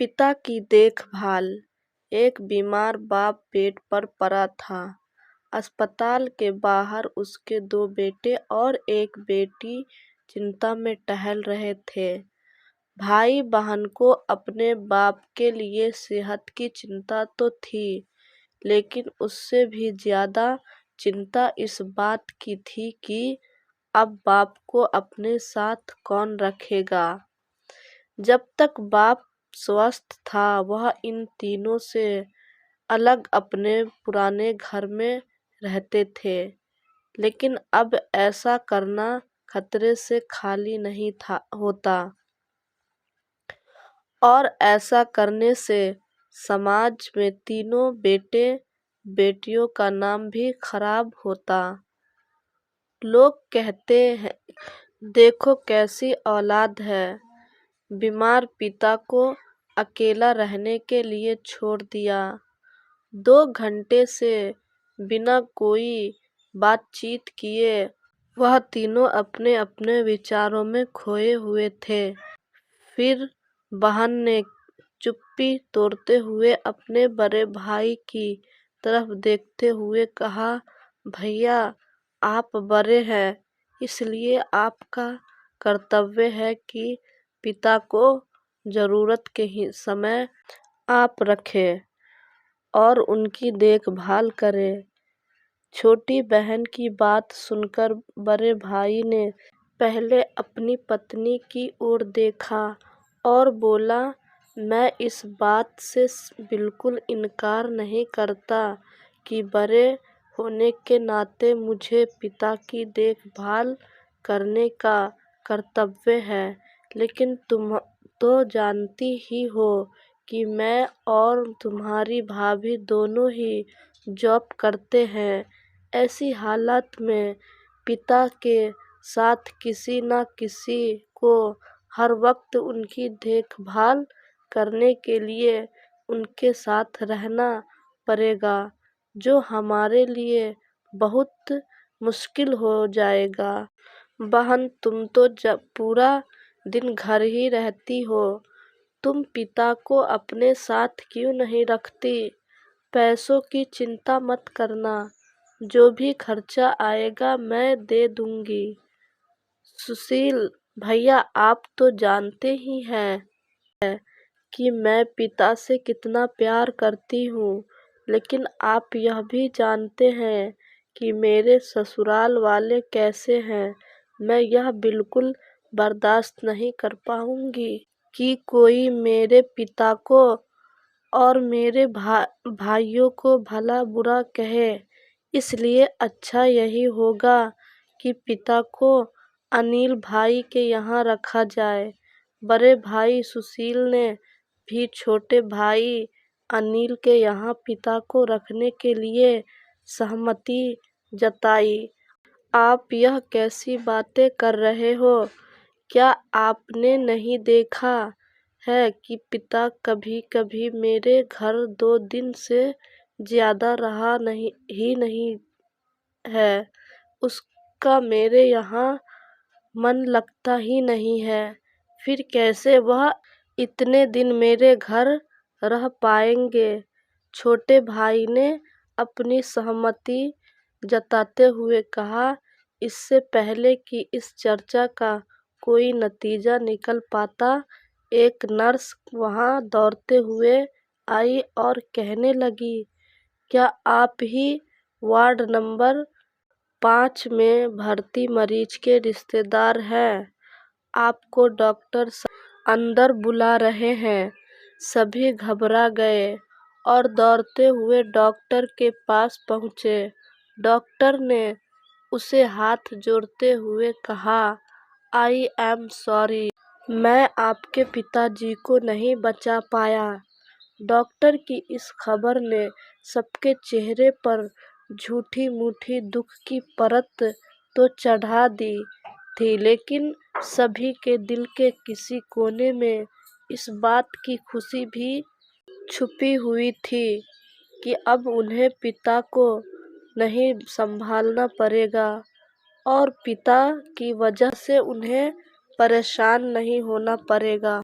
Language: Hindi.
पिता की देखभाल। एक बीमार बाप बेड पर पड़ा था। अस्पताल के बाहर उसके 2 बेटे और एक बेटी चिंता में टहल रहे थे। भाई बहन को अपने बाप के लिए सेहत की चिंता तो थी, लेकिन उससे भी ज्यादा चिंता इस बात की थी कि अब बाप को अपने साथ कौन रखेगा। जब तक बाप स्वस्थ था वह इन तीनों से अलग अपने पुराने घर में रहते थे, लेकिन अब ऐसा करना खतरे से खाली नहीं होता, और ऐसा करने से समाज में तीनों बेटे बेटियों का नाम भी खराब होता। लोग कहते हैं, देखो कैसी औलाद है, बीमार पिता को अकेला रहने के लिए छोड़ दिया। 2 घंटे से बिना कोई बातचीत किए वह तीनों अपने अपने विचारों में खोए हुए थे। फिर बहन ने चुप्पी तोड़ते हुए अपने बड़े भाई की तरफ देखते हुए कहा, भैया आप बड़े हैं, इसलिए आपका कर्तव्य है कि पिता को जरूरत के समय आप रखें और उनकी देखभाल करें। छोटी बहन की बात सुनकर बड़े भाई ने पहले अपनी पत्नी की ओर देखा और बोला, मैं इस बात से बिल्कुल इनकार नहीं करता कि बड़े होने के नाते मुझे पिता की देखभाल करने का कर्तव्य है, लेकिन तुम तो जानती ही हो कि मैं और तुम्हारी भाभी दोनों ही जॉब करते हैं। ऐसी हालत में पिता के साथ किसी न किसी को हर वक्त उनकी देखभाल करने के लिए उनके साथ रहना पड़ेगा, जो हमारे लिए बहुत मुश्किल हो जाएगा। बहन तुम तो जब पूरा दिन घर ही रहती हो, तुम पिता को अपने साथ क्यों नहीं रखती? पैसों की चिंता मत करना, जो भी खर्चा आएगा मैं दे दूंगी। सुशील भैया आप तो जानते ही हैं कि मैं पिता से कितना प्यार करती हूँ, लेकिन आप यह भी जानते हैं कि मेरे ससुराल वाले कैसे हैं। मैं यह बिल्कुल बर्दाश्त नहीं कर पाऊंगी कि कोई मेरे पिता को और मेरे भाइयों को भला बुरा कहे। इसलिए अच्छा यही होगा कि पिता को अनिल भाई के यहाँ रखा जाए। बड़े भाई सुशील ने भी छोटे भाई अनिल के यहाँ पिता को रखने के लिए सहमति जताई। आप यह कैसी बातें कर रहे हो? क्या आपने नहीं देखा है कि पिता कभी कभी मेरे घर 2 दिन से ज्यादा रहा नहीं है। उसका मेरे यहाँ मन लगता ही नहीं है। फिर कैसे वह इतने दिन मेरे घर रह पाएंगे? छोटे भाई ने अपनी सहमति जताते हुए कहा। इससे पहले कि इस चर्चा का कोई नतीजा निकल पाता, एक नर्स वहां दौड़ते हुए आई और कहने लगी, क्या आप ही वार्ड नंबर 5 में भर्ती मरीज के रिश्तेदार हैं? आपको डॉक्टर अंदर बुला रहे हैं। सभी घबरा गए और दौड़ते हुए डॉक्टर के पास पहुंचे। डॉक्टर ने उसे हाथ जोड़ते हुए कहा, आई एम सॉरी, मैं आपके पिताजी को नहीं बचा पाया। डॉक्टर की इस खबर ने सबके चेहरे पर झूठी मूठी दुख की परत तो चढ़ा दी थी, लेकिन सभी के दिल के किसी कोने में इस बात की खुशी भी छुपी हुई थी कि अब उन्हें पिता को नहीं संभालना पड़ेगा और पिता की वजह से उन्हें परेशान नहीं होना पड़ेगा।